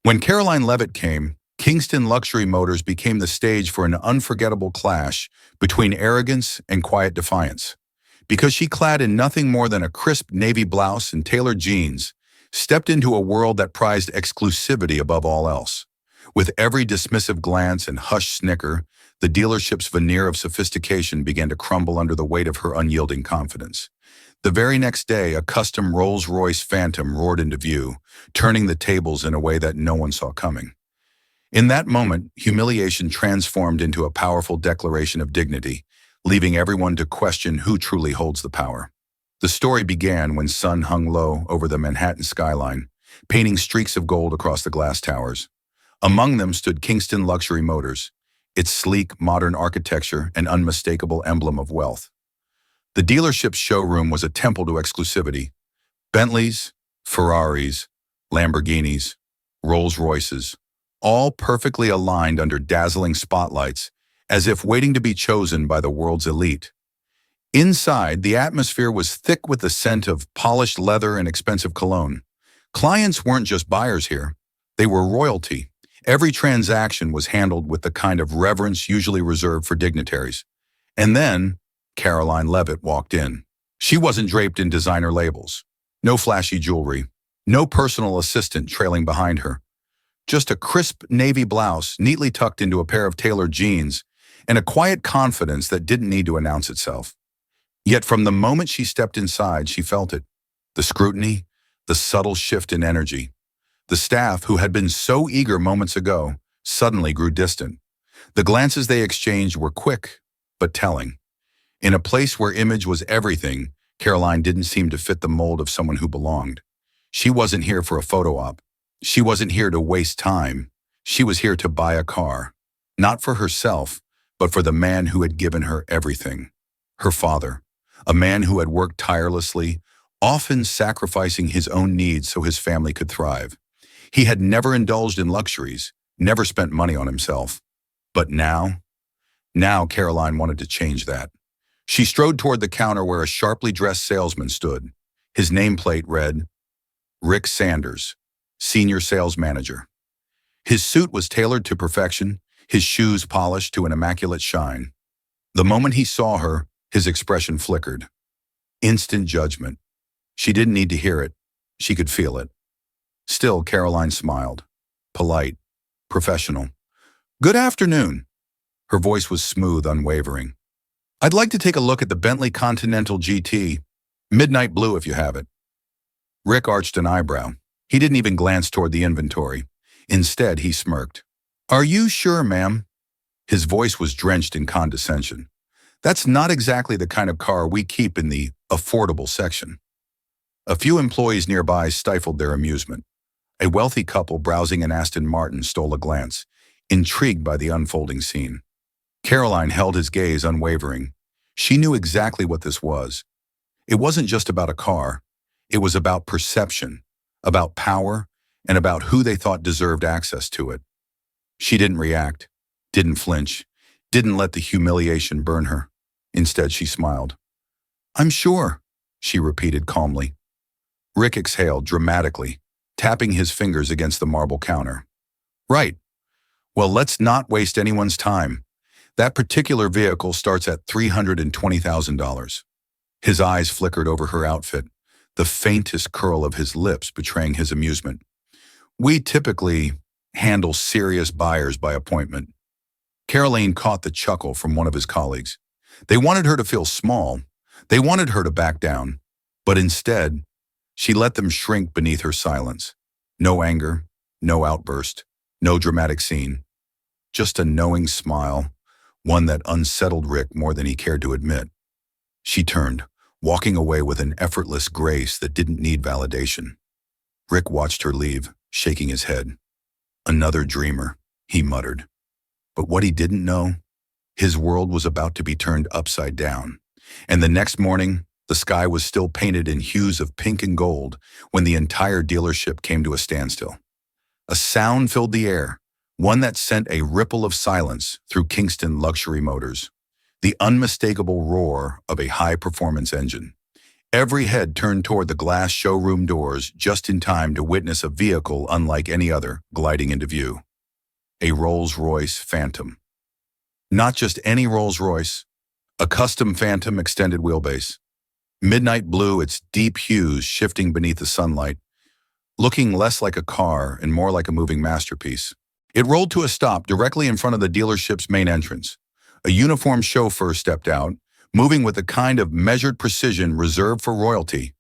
When Caroline Leavitt came, Kingston Luxury Motors became the stage for an unforgettable clash between arrogance and quiet defiance. Because she, clad in nothing more than a crisp navy blouse and tailored jeans, stepped into a world that prized exclusivity above all else. With every dismissive glance and hushed snicker, the dealership's veneer of sophistication began to crumble under the weight of her unyielding confidence. The very next day, a custom Rolls Royce Phantom roared into view, turning the tables in a way that no one saw coming. In that moment, humiliation transformed into a powerful declaration of dignity, leaving everyone to question who truly holds the power. The story began when sun hung low over the Manhattan skyline, painting streaks of gold across the glass towers. Among them stood Kingston Luxury Motors, its sleek, modern architecture an unmistakable emblem of wealth. The dealership's showroom was a temple to exclusivity. Bentleys, Ferraris, Lamborghinis, Rolls Royces, all perfectly aligned under dazzling spotlights, as if waiting to be chosen by the world's elite. Inside, the atmosphere was thick with the scent of polished leather and expensive cologne. Clients weren't just buyers here. They were royalty. Every transaction was handled with the kind of reverence usually reserved for dignitaries. And then, Caroline Leavitt walked in. She wasn't draped in designer labels. No flashy jewelry. No personal assistant trailing behind her. Just a crisp navy blouse neatly tucked into a pair of tailored jeans and a quiet confidence that didn't need to announce itself. Yet from the moment she stepped inside, she felt it. The scrutiny, the subtle shift in energy. The staff, who had been so eager moments ago, suddenly grew distant. The glances they exchanged were quick, but telling. In a place where image was everything, Caroline didn't seem to fit the mold of someone who belonged. She wasn't here for a photo op. She wasn't here to waste time. She was here to buy a car. Not for herself, but for the man who had given her everything. Her father. A man who had worked tirelessly, often sacrificing his own needs so his family could thrive. He had never indulged in luxuries, never spent money on himself. But now Caroline wanted to change that. She strode toward the counter where a sharply dressed salesman stood. His nameplate read, Rick Sanders, Senior Sales Manager. His suit was tailored to perfection, his shoes polished to an immaculate shine. The moment he saw her, his expression flickered. Instant judgment. She didn't need to hear it. She could feel it. Still, Caroline smiled. Polite. Professional. Good afternoon. Her voice was smooth, unwavering. I'd like to take a look at the Bentley Continental GT. Midnight blue if you have it. Rick arched an eyebrow. He didn't even glance toward the inventory. Instead, he smirked. Are you sure, ma'am? His voice was drenched in condescension. That's not exactly the kind of car we keep in the affordable section. A few employees nearby stifled their amusement. A wealthy couple browsing an Aston Martin stole a glance, intrigued by the unfolding scene. Caroline held his gaze unwavering. She knew exactly what this was. It wasn't just about a car. It was about perception, about power, and about who they thought deserved access to it. She didn't react, didn't flinch, didn't let the humiliation burn her. Instead, she smiled. I'm sure, she repeated calmly. Rick exhaled dramatically, tapping his fingers against the marble counter. Right. Well, let's not waste anyone's time. That particular vehicle starts at $320,000. His eyes flickered over her outfit, the faintest curl of his lips betraying his amusement. We typically handle serious buyers by appointment. Caroline caught the chuckle from one of his colleagues. They wanted her to feel small. They wanted her to back down. But instead, she let them shrink beneath her silence. No anger, no outburst, no dramatic scene. Just a knowing smile, one that unsettled Rick more than he cared to admit. She turned, walking away with an effortless grace that didn't need validation. Rick watched her leave, shaking his head. Another dreamer, he muttered. But what he didn't know, his world was about to be turned upside down. And the next morning, the sky was still painted in hues of pink and gold when the entire dealership came to a standstill. A sound filled the air, one that sent a ripple of silence through Kingston Luxury Motors. The unmistakable roar of a high-performance engine. Every head turned toward the glass showroom doors just in time to witness a vehicle unlike any other gliding into view. A Rolls Royce Phantom. Not just any Rolls Royce, a custom Phantom extended wheelbase. Midnight blue, its deep hues shifting beneath the sunlight, looking less like a car and more like a moving masterpiece. It rolled to a stop directly in front of the dealership's main entrance. A uniformed chauffeur stepped out, moving with the kind of measured precision reserved for royalty.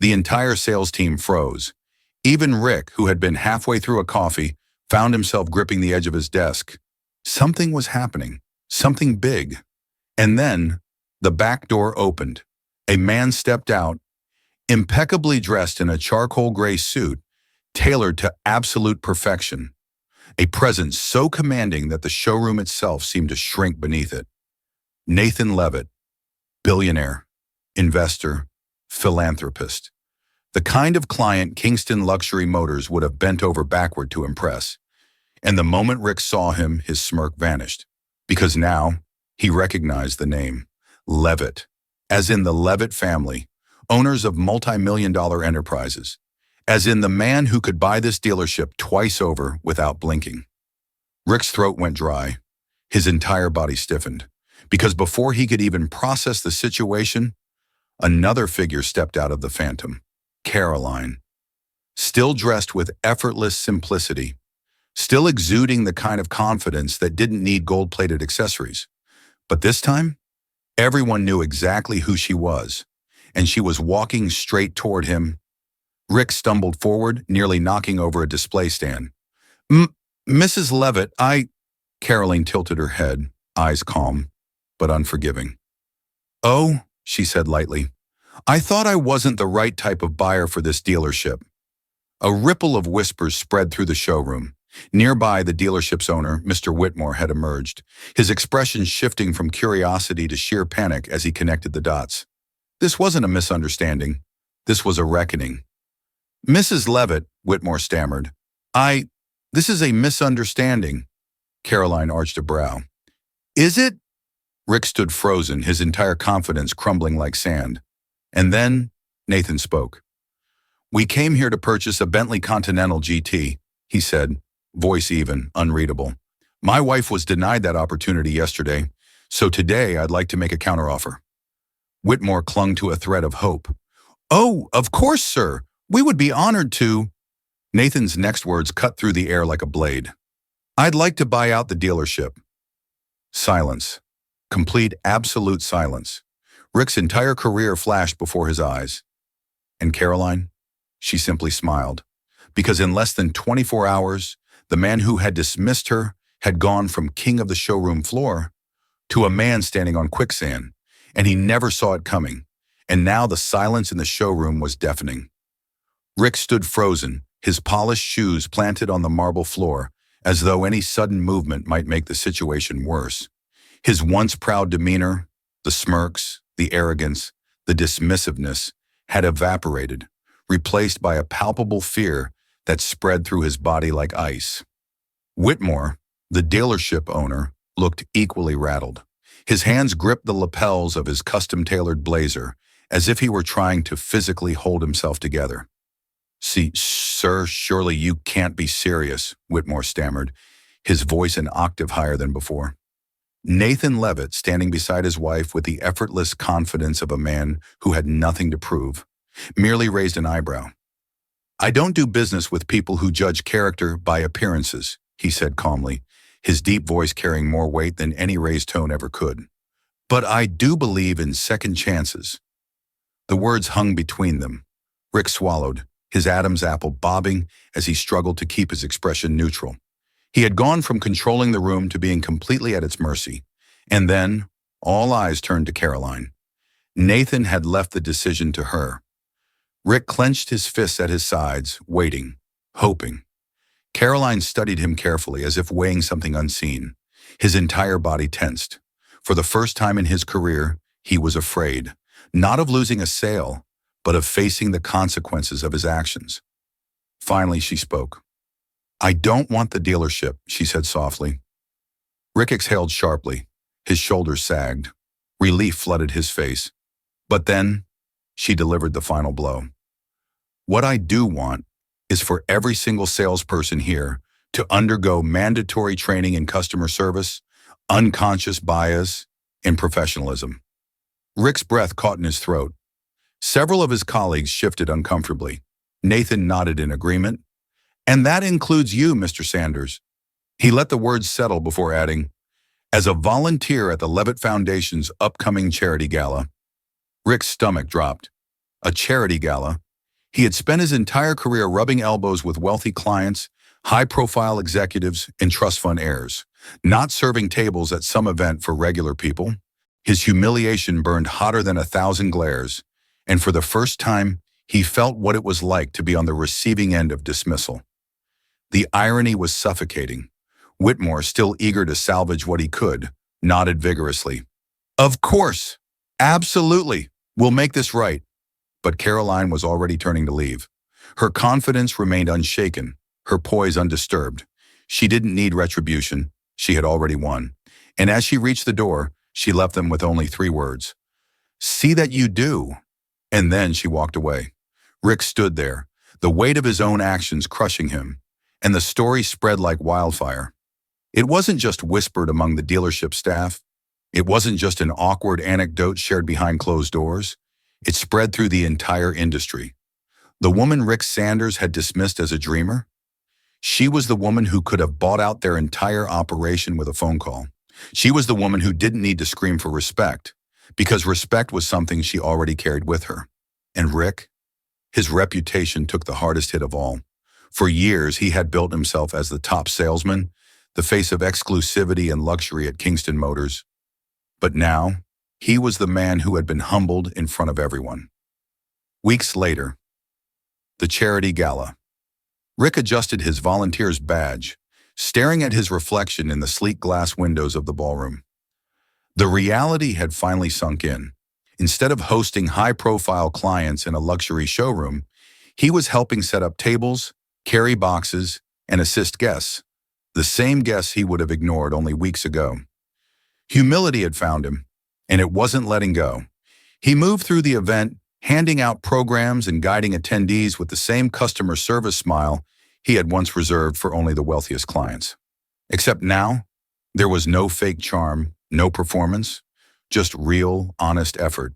The entire sales team froze. Even Rick, who had been halfway through a coffee, found himself gripping the edge of his desk. Something was happening, something big. And then, the back door opened. A man stepped out, impeccably dressed in a charcoal gray suit, tailored to absolute perfection. A presence so commanding that the showroom itself seemed to shrink beneath it. Nathan Leavitt, billionaire, investor, philanthropist. The kind of client Kingston Luxury Motors would have bent over backward to impress. And the moment Rick saw him, his smirk vanished. Because now, he recognized the name, Leavitt, as in the Leavitt family, owners of multi-million-dollar enterprises, as in the man who could buy this dealership twice over without blinking. Rick's throat went dry. His entire body stiffened, because before he could even process the situation, another figure stepped out of the Phantom, Karoline, still dressed with effortless simplicity, still exuding the kind of confidence that didn't need gold-plated accessories. But this time, everyone knew exactly who she was, and she was walking straight toward him. Rick stumbled forward, nearly knocking over a display stand. Mrs. Leavitt, Karoline tilted her head, eyes calm, but unforgiving. Oh, she said lightly, I thought I wasn't the right type of buyer for this dealership. A ripple of whispers spread through the showroom. Nearby, the dealership's owner, Mr. Whitmore, had emerged, his expression shifting from curiosity to sheer panic as he connected the dots. This wasn't a misunderstanding. This was a reckoning. Mrs. Leavitt, Whitmore stammered. This is a misunderstanding. Karoline arched a brow. Is it? Rick stood frozen, his entire confidence crumbling like sand. And then, Nathan spoke. We came here to purchase a Bentley Continental GT, he said, voice even, unreadable. My wife was denied that opportunity yesterday, so today I'd like to make a counteroffer. Whitmore clung to a thread of hope. Oh, of course, sir. We would be honored to. Nathan's next words cut through the air like a blade. I'd like to buy out the dealership. Silence. Complete, absolute silence. Rick's entire career flashed before his eyes. And Karoline? She simply smiled. Because in less than 24 hours, the man who had dismissed her had gone from king of the showroom floor to a man standing on quicksand, and he never saw it coming. And now the silence in the showroom was deafening. Rick stood frozen, his polished shoes planted on the marble floor, as though any sudden movement might make the situation worse. His once proud demeanor, the smirks, the arrogance, the dismissiveness, had evaporated, replaced by a palpable fear that spread through his body like ice. Whitmore, the dealership owner, looked equally rattled. His hands gripped the lapels of his custom-tailored blazer, as if he were trying to physically hold himself together. See, sir, surely you can't be serious, Whitmore stammered, his voice an octave higher than before. Nathan Leavitt, standing beside his wife with the effortless confidence of a man who had nothing to prove, merely raised an eyebrow. I don't do business with people who judge character by appearances, he said calmly, his deep voice carrying more weight than any raised tone ever could. But I do believe in second chances. The words hung between them. Rick swallowed, his Adam's apple bobbing as he struggled to keep his expression neutral. He had gone from controlling the room to being completely at its mercy. And then, all eyes turned to Karoline. Nathan had left the decision to her. Rick clenched his fists at his sides, waiting, hoping. Karoline studied him carefully, as if weighing something unseen. His entire body tensed. For the first time in his career, he was afraid, not of losing a sale, but of facing the consequences of his actions. Finally, she spoke. I don't want the dealership, she said softly. Rick exhaled sharply. His shoulders sagged. Relief flooded his face. But then, She delivered the final blow. What I do want is for every single salesperson here to undergo mandatory training in customer service, unconscious bias, and professionalism. Rick's breath caught in his throat. Several of his colleagues shifted uncomfortably. Nathan nodded in agreement. And that includes you, Mr. Sanders. He let the words settle before adding, as a volunteer at the Leavitt Foundation's upcoming charity gala. Rick's stomach dropped. A charity gala? He had spent his entire career rubbing elbows with wealthy clients, high-profile executives, and trust fund heirs, not serving tables at some event for regular people. His humiliation burned hotter than 1,000 glares, and for the first time, he felt what it was like to be on the receiving end of dismissal. The irony was suffocating. Whitmore, still eager to salvage what he could, nodded vigorously. Of course! Absolutely! We'll make this right. But Karoline was already turning to leave. Her confidence remained unshaken, her poise undisturbed. She didn't need retribution. She had already won. And as she reached the door, she left them with only 3 words. See that you do. And then she walked away. Rick stood there, the weight of his own actions crushing him, and the story spread like wildfire. It wasn't just whispered among the dealership staff. It wasn't just an awkward anecdote shared behind closed doors. It spread through the entire industry. The woman Rick Sanders had dismissed as a dreamer? She was the woman who could have bought out their entire operation with a phone call. She was the woman who didn't need to scream for respect, because respect was something she already carried with her. And Rick? His reputation took the hardest hit of all. For years, he had built himself as the top salesman, the face of exclusivity and luxury at Kingston Motors. But now, he was the man who had been humbled in front of everyone. Weeks later, the charity gala. Rick adjusted his volunteer's badge, staring at his reflection in the sleek glass windows of the ballroom. The reality had finally sunk in. Instead of hosting high-profile clients in a luxury showroom, he was helping set up tables, carry boxes, and assist guests, the same guests he would have ignored only weeks ago. Humility had found him, and it wasn't letting go. He moved through the event, handing out programs and guiding attendees with the same customer service smile he had once reserved for only the wealthiest clients. Except now, there was no fake charm, no performance, just real, honest effort.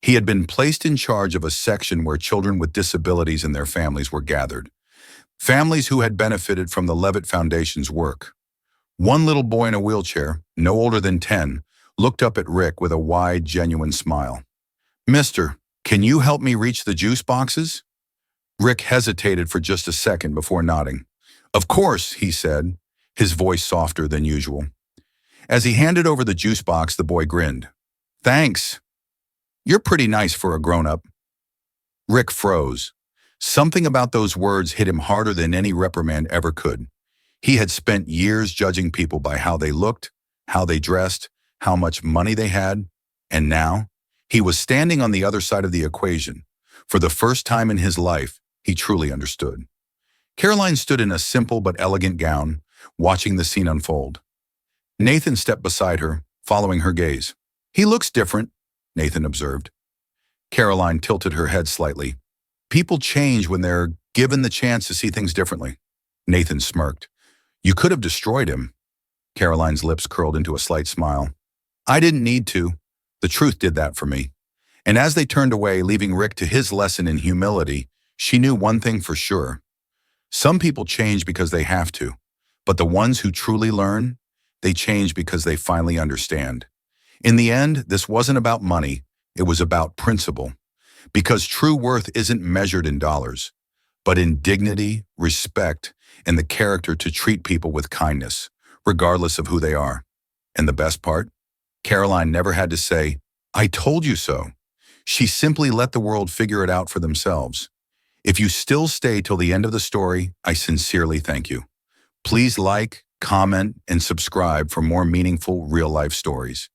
He had been placed in charge of a section where children with disabilities and their families were gathered. Families who had benefited from the Leavitt Foundation's work. One little boy in a wheelchair, no older than 10, looked up at Rick with a wide, genuine smile. "Mister, can you help me reach the juice boxes?" Rick hesitated for just a second before nodding. "Of course," he said, his voice softer than usual. As he handed over the juice box, the boy grinned. "Thanks. You're pretty nice for a grown-up." Rick froze. Something about those words hit him harder than any reprimand ever could. He had spent years judging people by how they looked, how they dressed, how much money they had, and now he was standing on the other side of the equation. For the first time in his life, he truly understood. Karoline stood in a simple but elegant gown, watching the scene unfold. Nathan stepped beside her, following her gaze. "He looks different," Nathan observed. Karoline tilted her head slightly. "People change when they're given the chance to see things differently." Nathan smirked. "You could have destroyed him." Karoline's lips curled into a slight smile. "I didn't need to. The truth did that for me." And as they turned away, leaving Rick to his lesson in humility, she knew one thing for sure. Some people change because they have to, but the ones who truly learn, they change because they finally understand. In the end, this wasn't about money, it was about principle. Because true worth isn't measured in dollars, but in dignity, respect, and the character to treat people with kindness, regardless of who they are. And the best part? Karoline never had to say, "I told you so." She simply let the world figure it out for themselves. If you still stay till the end of the story, I sincerely thank you. Please like, comment, and subscribe for more meaningful real-life stories.